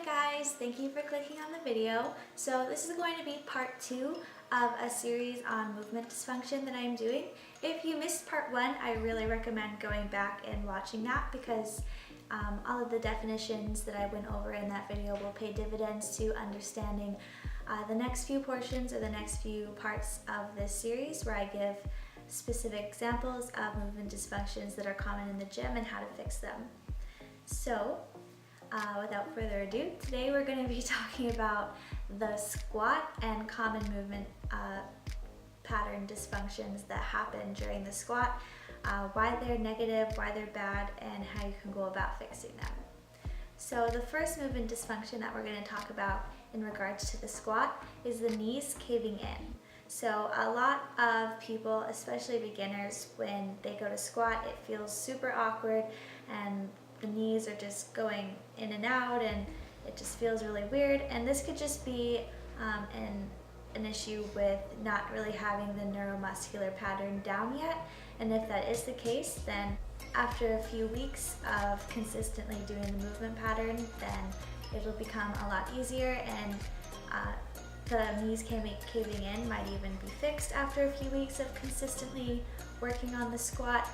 guys, thank you for clicking on the video. So this is going to be part 2 of a series on movement dysfunction that I'm doing. If you missed part 1, I really recommend going back and watching that because all of the definitions that I went over in that video will pay dividends to understanding the next few portions or the next few parts of this series where I give specific examples of movement dysfunctions that are common in the gym and how to fix them. So without further ado, today we're going to be talking about the squat and common movement pattern dysfunctions that happen during the squat, why they're negative, why they're bad, and how you can go about fixing them. So the first movement dysfunction that we're going to talk about in regards to the squat is the knees caving in. So a lot of people, especially beginners, when they go to squat, it feels super awkward and the knees are just going in and out and it just feels really weird. And this could just be an issue with not really having the neuromuscular pattern down yet. And if that is the case, then after a few weeks of consistently doing the movement pattern, then it'll become a lot easier, and the knees caving in might even be fixed after a few weeks of consistently working on the squat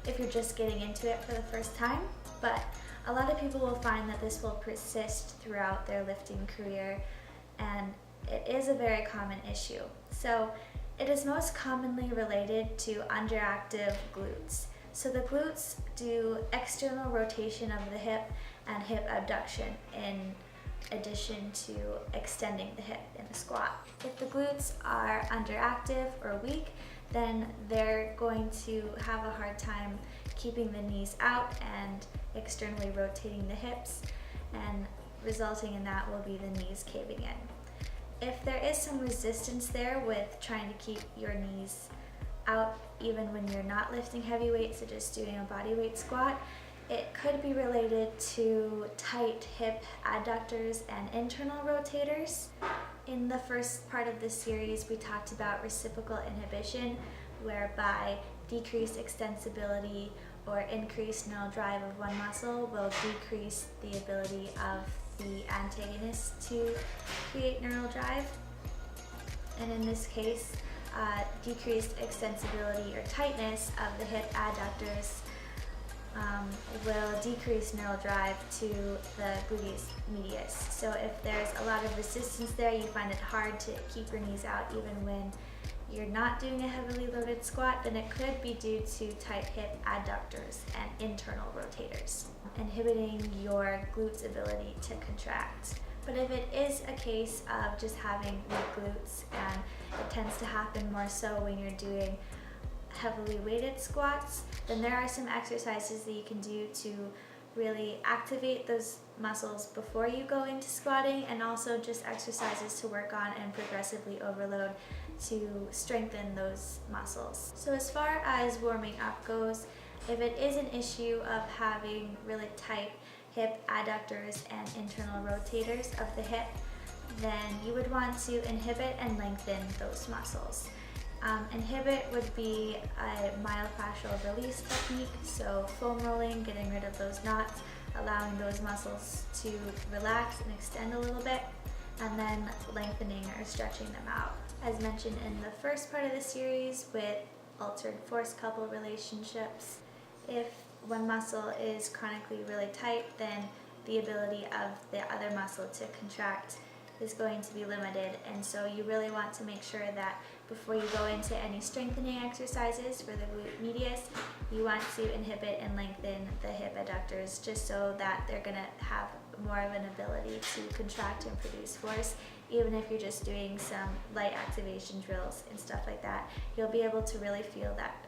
if you're just getting into it for the first time. But a lot of people will find that this will persist throughout their lifting career, and it is a very common issue. So it is most commonly related to underactive glutes. So the glutes do external rotation of the hip and hip abduction in addition to extending the hip in a squat. If the glutes are underactive or weak, then they're going to have a hard time keeping the knees out and externally rotating the hips, and resulting in that will be the knees caving in. If there is some resistance there with trying to keep your knees out even when you're not lifting heavy weights or just doing a body weight squat, it could be related to tight hip adductors and internal rotators. In the first part of this series, we talked about reciprocal inhibition, whereby decreased extensibility or increased neural drive of one muscle will decrease the ability of the antagonist to create neural drive. And in this case, decreased extensibility or tightness of the hip adductors will decrease neural drive to the gluteus medius. So if there's a lot of resistance there, you find it hard to keep your knees out even when you're not doing a heavily loaded squat, then it could be due to tight hip adductors and internal rotators, inhibiting your glutes' ability to contract. But if it is a case of just having weak glutes, and it tends to happen more so when you're doing heavily weighted squats, then there are some exercises that you can do to really activate those muscles before you go into squatting, and also just exercises to work on and progressively overload to strengthen those muscles. So as far as warming up goes, if it is an issue of having really tight hip adductors and internal rotators of the hip, then you would want to inhibit and lengthen those muscles. Inhibit would be a myofascial release technique, so foam rolling, getting rid of those knots, allowing those muscles to relax and extend a little bit, and then lengthening or stretching them out. As mentioned in the first part of the series with altered force couple relationships, if one muscle is chronically really tight, then the ability of the other muscle to contract is going to be limited, and so you really want to make sure that before you go into any strengthening exercises for the glute medius, you want to inhibit and lengthen the hip adductors, just so that they're going to have more of an ability to contract and produce force. Even if you're just doing some light activation drills and stuff like that, you'll be able to really feel that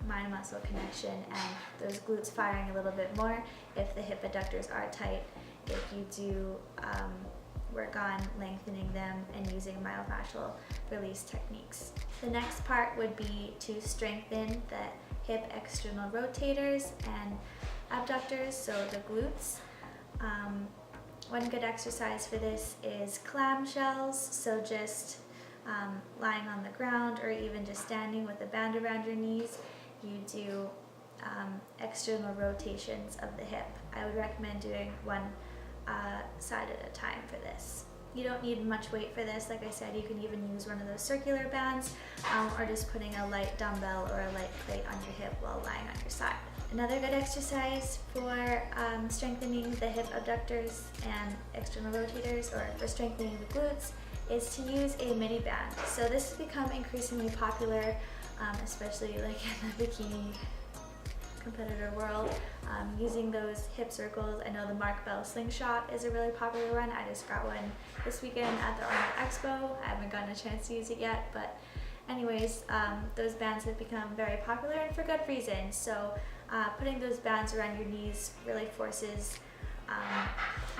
mind-muscle connection and those glutes firing a little bit more if the hip adductors are tight, if you do work on lengthening them and using myofascial release techniques. The next part would be to strengthen the hip external rotators and abductors, so the glutes. One good exercise for this is clamshells, so just lying on the ground or even just standing with a band around your knees, you do external rotations of the hip. I would recommend doing one side at a time for this. You don't need much weight for this. Like I said, you can even use one of those circular bands or just putting a light dumbbell or a light plate on your hip while lying on your side. Another good exercise for strengthening the hip abductors and external rotators, or for strengthening the glutes, is to use a mini band. So this has become increasingly popular, especially like in the bikini competitor world, using those hip circles. I know the Mark Bell slingshot is a really popular one. I just got one this weekend at the Arnold Expo. I haven't gotten a chance to use it yet, but anyways, those bands have become very popular, and for good reason. So putting those bands around your knees really forces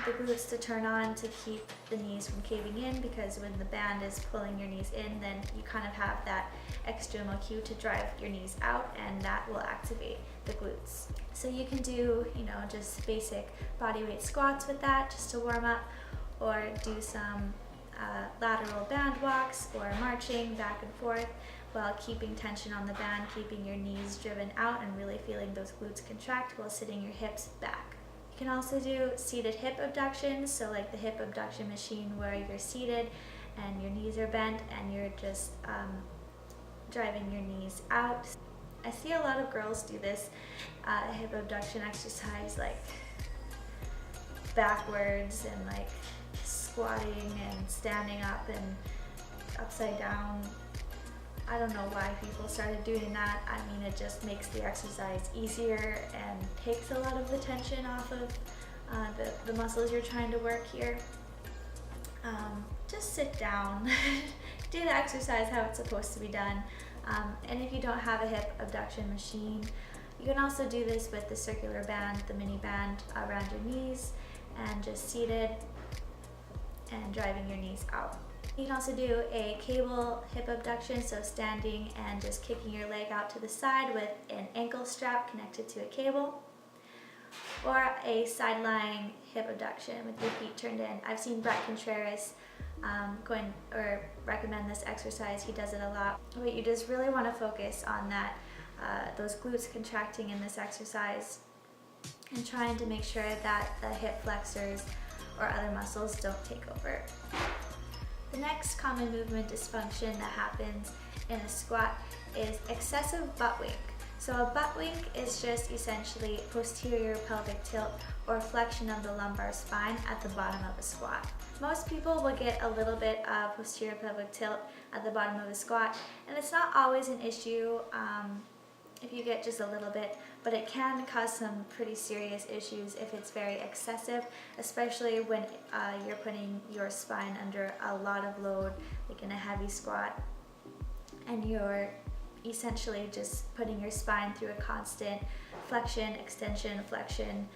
the glutes to turn on to keep the knees from caving in, because when the band is pulling your knees in, then you kind of have that external cue to drive your knees out, and that will activate the glutes. So you can do, just basic body weight squats with that just to warm up, or do some lateral band walks or marching back and forth while keeping tension on the band, keeping your knees driven out and really feeling those glutes contract while sitting your hips back. You can also do seated hip abductions, so like the hip abduction machine where you're seated and your knees are bent and you're just driving your knees out. I see a lot of girls do this hip abduction exercise like backwards and like squatting and standing up and upside down. I don't know why people started doing that. I mean, it just makes the exercise easier and takes a lot of the tension off of the muscles you're trying to work here. Just sit down, do the exercise how it's supposed to be done. And if you don't have a hip abduction machine, you can also do this with the circular band, the mini band around your knees, and just seated and driving your knees out. You can also do a cable hip abduction, so standing and just kicking your leg out to the side with an ankle strap connected to a cable, or a side-lying hip abduction with your feet turned in. I've seen Brett Contreras recommend this exercise. He does it a lot, but you just really want to focus on that, those glutes contracting in this exercise, and trying to make sure that the hip flexors or other muscles don't take over. The next common movement dysfunction that happens in a squat is excessive butt wink. So a butt wink is just essentially posterior pelvic tilt or flexion of the lumbar spine at the bottom of a squat. Most people will get a little bit of posterior pelvic tilt at the bottom of a squat, and it's not always an issue if you get just a little bit, but it can cause some pretty serious issues if it's very excessive, especially when you're putting your spine under a lot of load, like in a heavy squat, and you're essentially just putting your spine through a constant flexion, extension, flexion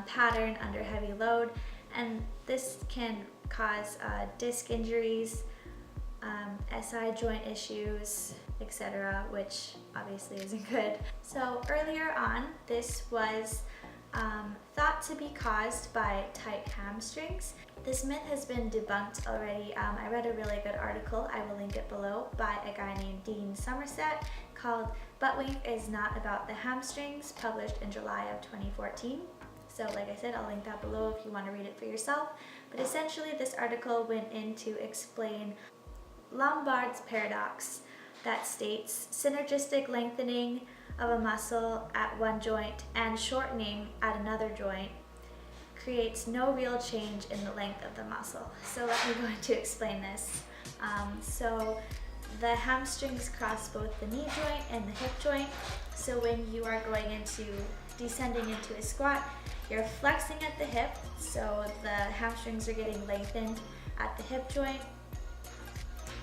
pattern under heavy load, and this can cause disc injuries, SI joint issues, etc., which obviously isn't good. So earlier on, this was thought to be caused by tight hamstrings. This myth has been debunked already. I read a really good article, I will link it below, by a guy named Dean Somerset called "Butt Wink is Not About the Hamstrings," published in July of 2014. So like I said, I'll link that below if you want to read it for yourself. But essentially this article went in to explain Lombard's paradox that states synergistic lengthening of a muscle at one joint and shortening at another joint creates no real change in the length of the muscle. So let me go on to explain this. So the hamstrings cross both the knee joint and the hip joint. So when you are descending into a squat, you're flexing at the hip, so the hamstrings are getting lengthened at the hip joint,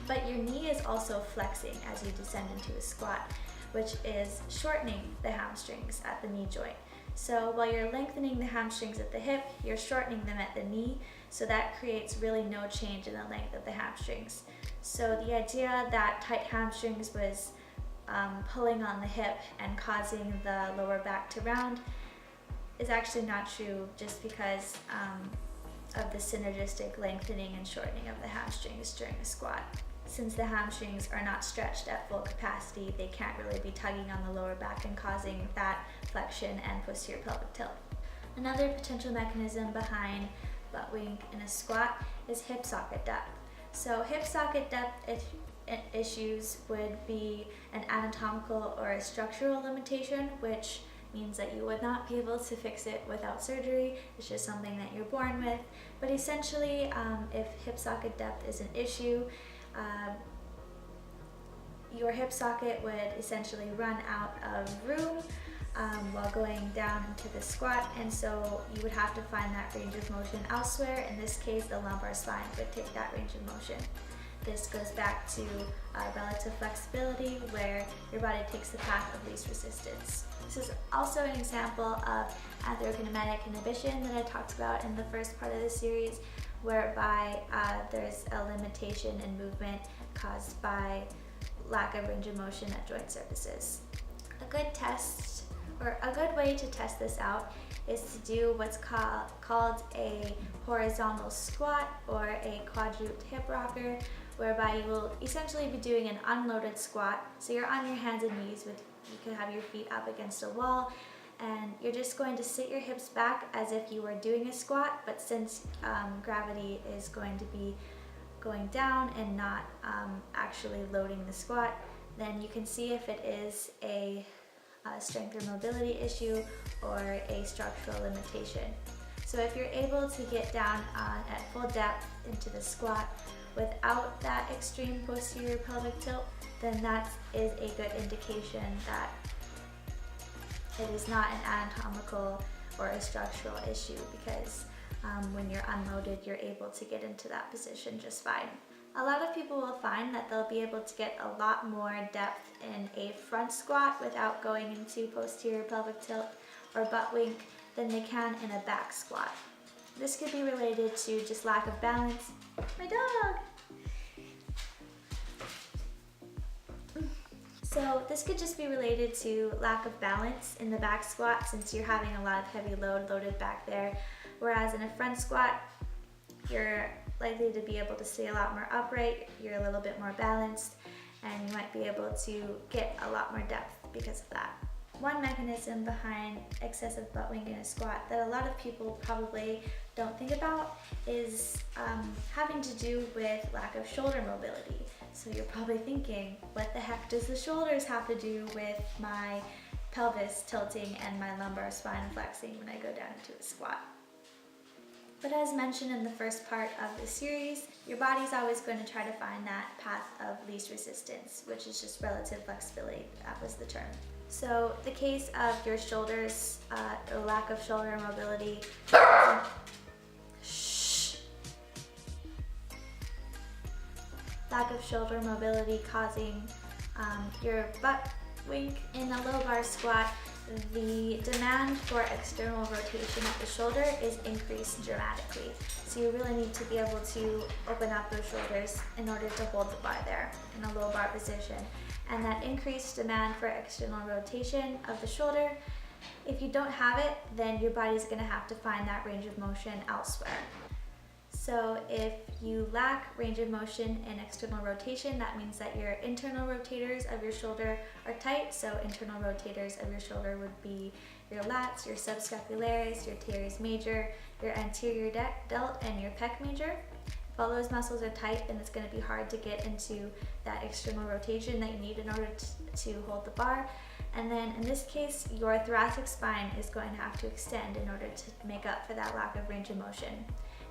but your knee is also flexing as you descend into a squat, which is shortening the hamstrings at the knee joint. So while you're lengthening the hamstrings at the hip, you're shortening them at the knee, so that creates really no change in the length of the hamstrings. So the idea that tight hamstrings was pulling on the hip and causing the lower back to round is actually not true, just because of the synergistic lengthening and shortening of the hamstrings during a squat. Since the hamstrings are not stretched at full capacity, they can't really be tugging on the lower back and causing that flexion and posterior pelvic tilt. Another potential mechanism behind butt wink in a squat is hip socket depth. So hip socket depth issues would be an anatomical or a structural limitation, which means that you would not be able to fix it without surgery. It's just something that you're born with. But essentially, if hip socket depth is an issue, your hip socket would essentially run out of room while going down into the squat, and so you would have to find that range of motion elsewhere. In this case, the lumbar spine would take that range of motion. This goes back to relative flexibility, where your body takes the path of least resistance. This is also an example of antherokinetic inhibition that I talked about in the first part of the series, whereby there's a limitation in movement caused by lack of range of motion at joint surfaces. A good test, or a good way to test this out, is to do what's called a horizontal squat or a quadruped hip rocker, whereby you will essentially be doing an unloaded squat. So you're on your hands and knees, you can have your feet up against a wall, and you're just going to sit your hips back as if you were doing a squat, but since gravity is going to be going down and not actually loading the squat, then you can see if it is a strength or mobility issue or a structural limitation. So if you're able to get down at full depth into the squat without that extreme posterior pelvic tilt, then that is a good indication that it is not an anatomical or a structural issue, because when you're unloaded, you're able to get into that position just fine. A lot of people will find that they'll be able to get a lot more depth in a front squat without going into posterior pelvic tilt or butt wink than they can in a back squat. This could be related to just lack of balance. My dog! So this could just be related to lack of balance in the back squat, since you're having a lot of heavy load loaded back there. Whereas in a front squat, you're likely to be able to stay a lot more upright, you're a little bit more balanced, and you might be able to get a lot more depth because of that. One mechanism behind excessive butt wink in a squat that a lot of people probably don't think about is having to do with lack of shoulder mobility. So you're probably thinking, what the heck does the shoulders have to do with my pelvis tilting and my lumbar spine flexing when I go down into a squat? But as mentioned in the first part of the series, your body's always going to try to find that path of least resistance, which is just relative flexibility. That was the term. So the case of your shoulders, or lack of shoulder mobility, lack of shoulder mobility causing your butt wink in a low bar squat, the demand for external rotation at the shoulder is increased dramatically. So you really need to be able to open up those shoulders in order to hold the bar there in a low bar position. And that increased demand for external rotation of the shoulder, if you don't have it, then your body's going to have to find that range of motion elsewhere. So if you lack range of motion and external rotation, that means that your internal rotators of your shoulder are tight. So internal rotators of your shoulder would be your lats, your subscapularis, your teres major, your anterior delt, and your pec major. If all those muscles are tight, then it's going to be hard to get into that external rotation that you need in order to hold the bar. And then in this case, your thoracic spine is going to have to extend in order to make up for that lack of range of motion.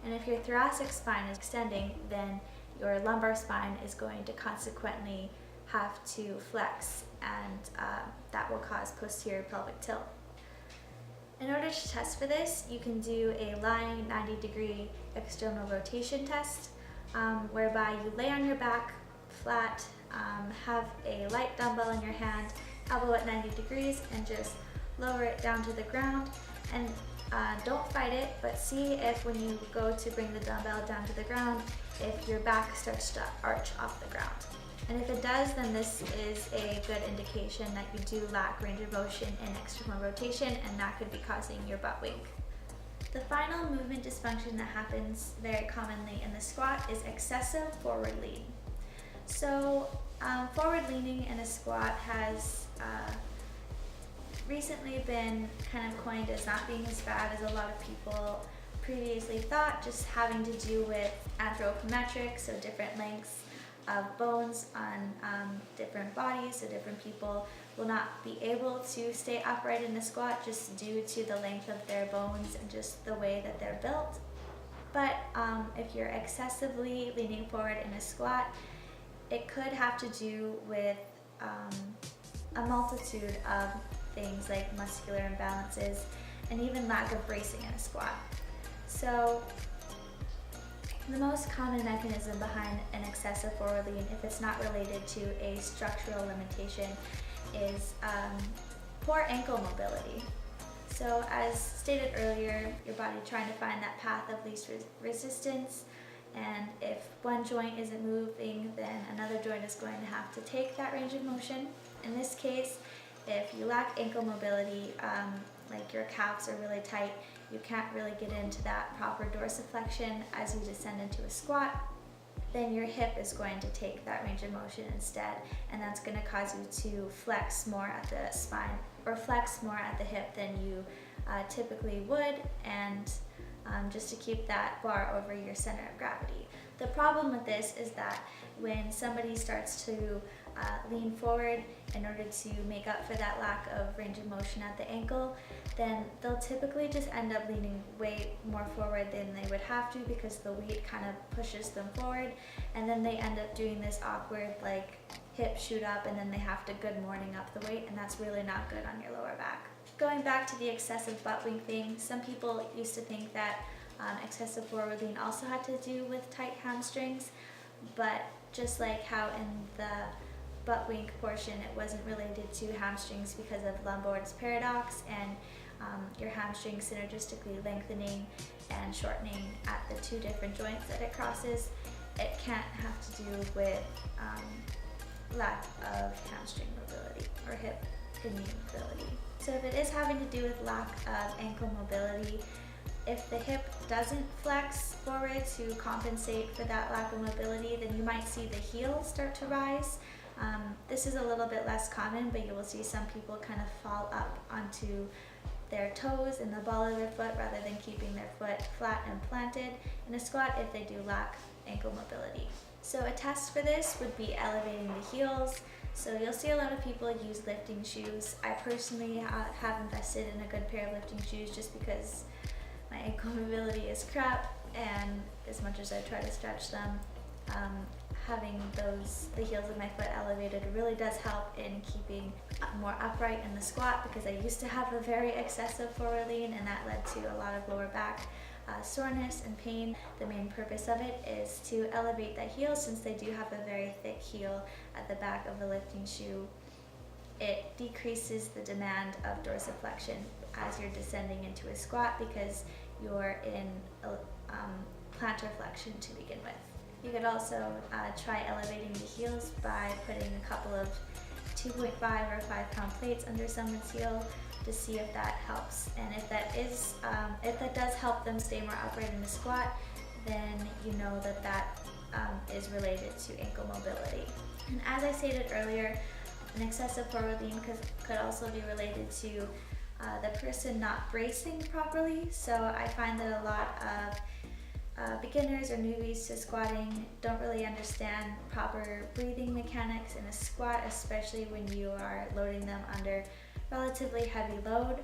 And if your thoracic spine is extending, then your lumbar spine is going to consequently have to flex, and that will cause posterior pelvic tilt. In order to test for this, you can do a lying 90-degree external rotation test, whereby you lay on your back flat, have a light dumbbell in your hand, elbow at 90 degrees, and just lower it down to the ground. And don't fight it, but see if when you go to bring the dumbbell down to the ground, if your back starts to arch off the ground. And if it does, then this is a good indication that you do lack range of motion and external rotation, and that could be causing your butt wink. The final movement dysfunction that happens very commonly in the squat is excessive forward lean. So forward leaning in a squat has recently been kind of coined as not being as bad as a lot of people previously thought, just having to do with anthropometric, so different lengths of bones on different bodies, so different people will not be able to stay upright in a squat just due to the length of their bones and just the way that they're built. But if you're excessively leaning forward in a squat, it could have to do with a multitude of things like muscular imbalances and even lack of bracing in a squat. So the most common mechanism behind an excessive forward lean, if it's not related to a structural limitation, is poor ankle mobility. So as stated earlier, your body trying to find that path of least resistance, and if one joint isn't moving, then another joint is going to have to take that range of motion. In this case, if you lack ankle mobility, like your calves are really tight, you can't really get into that proper dorsiflexion as you descend into a squat, then your hip is going to take that range of motion instead, and that's going to cause you to flex more at the spine or flex more at the hip than you typically would, and just to keep that bar over your center of gravity. The problem with this is that when somebody starts to lean forward in order to make up for that lack of range of motion at the ankle, then they'll typically just end up leaning way more forward than they would have to because the weight kind of pushes them forward, and then they end up doing this awkward like hip shoot up, and then they have to good morning up the weight, and that's really not good on your lower back. Going back to the excessive butt wink thing, some people used to think that excessive forward lean also had to do with tight hamstrings, but just like how in the butt wink portion it wasn't related to hamstrings because of Lombard's paradox and your hamstrings synergistically lengthening and shortening at the two different joints that it crosses, it can't have to do with lack of hamstring mobility or hip and knee mobility. So if it is having to do with lack of ankle mobility, if the hip doesn't flex forward to compensate for that lack of mobility, then you might see the heel start to rise. This is a little bit less common, but you will see some people kind of fall up onto their toes and the ball of their foot rather than keeping their foot flat and planted in a squat if they do lack ankle mobility. So a test for this would be elevating the heels. So you'll see a lot of people use lifting shoes. I personally have invested in a good pair of lifting shoes just because my ankle mobility is crap, and as much as I try to stretch them, having the heels of my foot elevated really does help in keeping more upright in the squat, because I used to have a very excessive forward lean and that led to a lot of lower back soreness and pain. The main purpose of it is to elevate that heel, since they do have a very thick heel at the back of the lifting shoe. It decreases the demand of dorsiflexion as you're descending into a squat because you're in plantar flexion to begin with. You could also try elevating the heels by putting a couple of 2.5 or 5 pound plates under someone's heel to see if that helps. And if that does help them stay more upright in the squat, then you know that is related to ankle mobility. And as I stated earlier, an excessive forward lean could also be related to the person not bracing properly. So I find that a lot of beginners or newbies to squatting don't really understand proper breathing mechanics in a squat, especially when you are loading them under relatively heavy load.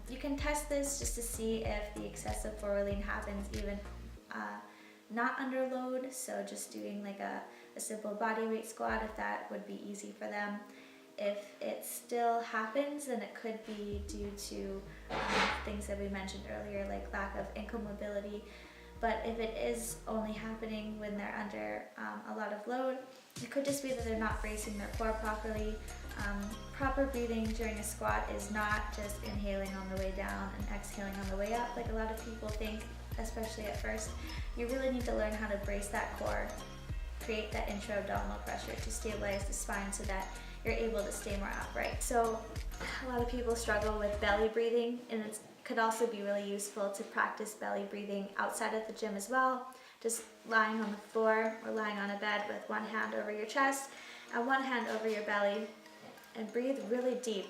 You can test this just to see if the excessive forward lean happens even not under load, so just doing like a simple body weight squat, if that would be easy for them. If it still happens, then it could be due to things that we mentioned earlier, like lack of ankle mobility. But if it is only happening when they're under a lot of load, it could just be that they're not bracing their core properly. Proper breathing during a squat is not just inhaling on the way down and exhaling on the way up, like a lot of people think, especially at first. You really need to learn how to brace that core, create that intra-abdominal pressure to stabilize the spine so that you're able to stay more upright. So a lot of people struggle with belly breathing, and it could also be really useful to practice belly breathing outside of the gym as well. Just lying on the floor or lying on a bed with one hand over your chest and one hand over your belly, and breathe really deep.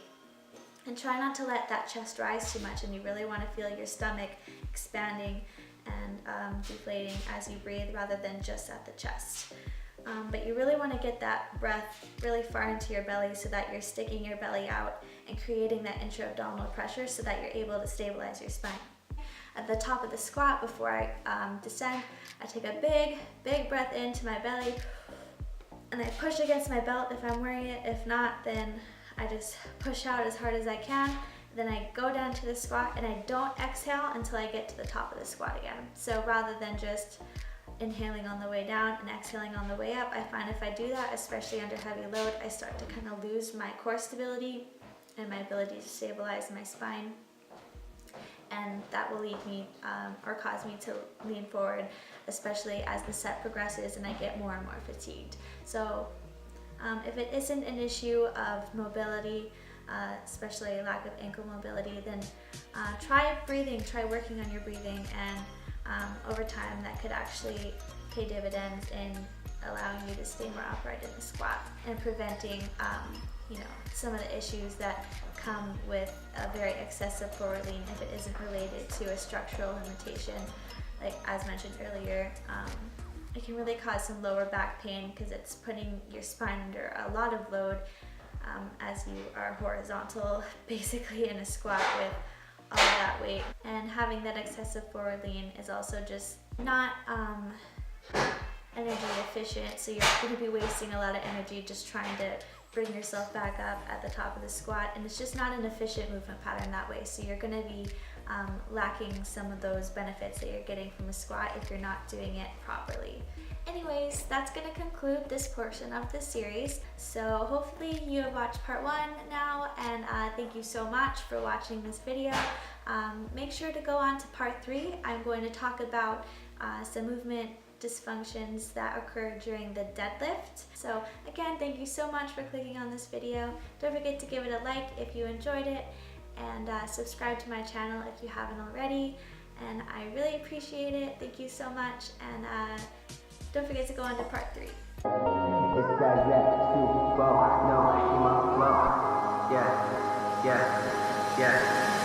And try not to let that chest rise too much, and you really want to feel your stomach expanding and deflating as you breathe rather than just at the chest. But you really want to get that breath really far into your belly so that you're sticking your belly out and creating that intra-abdominal pressure so that you're able to stabilize your spine. At the top of the squat, before I descend, I take a big breath into my belly, and I push against my belt if I'm wearing it. If not, then I just push out as hard as I can. Then I go down to the squat, and I don't exhale until I get to the top of the squat again. So rather than just inhaling on the way down and exhaling on the way up, I find if I do that, especially under heavy load, I start to kind of lose my core stability and my ability to stabilize my spine. And that will lead me or cause me to lean forward, especially as the set progresses and I get more and more fatigued. So if it isn't an issue of mobility, especially lack of ankle mobility, then try breathing, try working on your breathing, and over time that could actually pay dividends in allowing you to stay more upright in the squat and preventing some of the issues that come with a very excessive forward lean if it isn't related to a structural limitation. Like as mentioned earlier, it can really cause some lower back pain because it's putting your spine under a lot of load as you are horizontal basically in a squat with all of that weight. And having that excessive forward lean is also just not energy efficient, so you're going to be wasting a lot of energy just trying to bring yourself back up at the top of the squat, and it's just not an efficient movement pattern that way. So you're going to be lacking some of those benefits that you're getting from a squat if you're not doing it properly. Anyways, that's going to conclude this portion of the series. So hopefully you have watched part 1 now, and thank you so much for watching this video. Make sure to go on to part 3. I'm going to talk about some movement dysfunctions that occur during the deadlift. So again, thank you so much for clicking on this video. Don't forget to give it a like if you enjoyed it, and subscribe to my channel if you haven't already. And I really appreciate it. Thank you so much, and don't forget to go on to part 3. It's that Super Bowl, no, she my flow. Yeah.